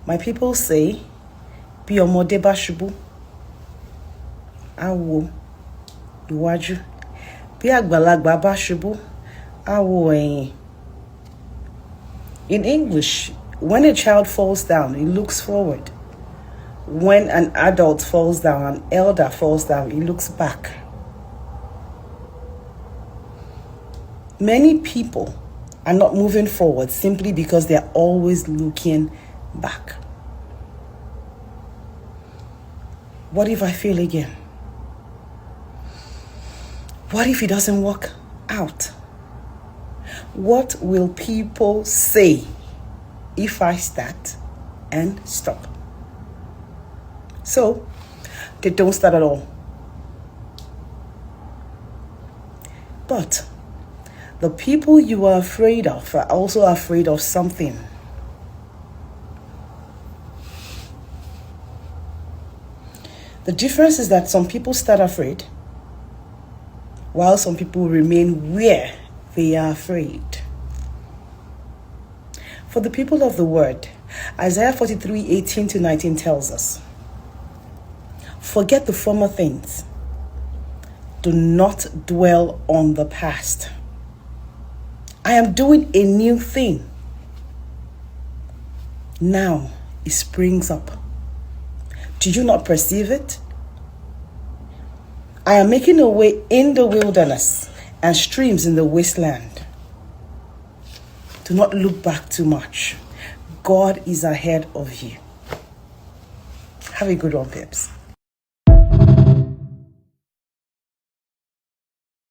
My people say, bí ọmọdé bá ṣubú, á wo iwájú. Bí àgbàlagbà bá ṣubú, á wo ẹ̀yìn. In English, when a child falls down, he looks forward. When an adult falls down, an elder falls down, he looks back. Many people are not moving forward simply because they're always looking back. What if I fail again? What if it doesn't work out? What will people say if I start and stop? So, they don't start at all. But the people you are afraid of are also afraid of something. The difference is that some people start afraid, while some people remain where they are afraid. For the people of the word, Isaiah 43:18-19 tells us, forget the former things. Do not dwell on the past. I am doing a new thing. Now it springs up. Do you not perceive it? I am making a way in the wilderness and streams in the wasteland. Do not look back too much. God is ahead of you. Have a good one, Pips.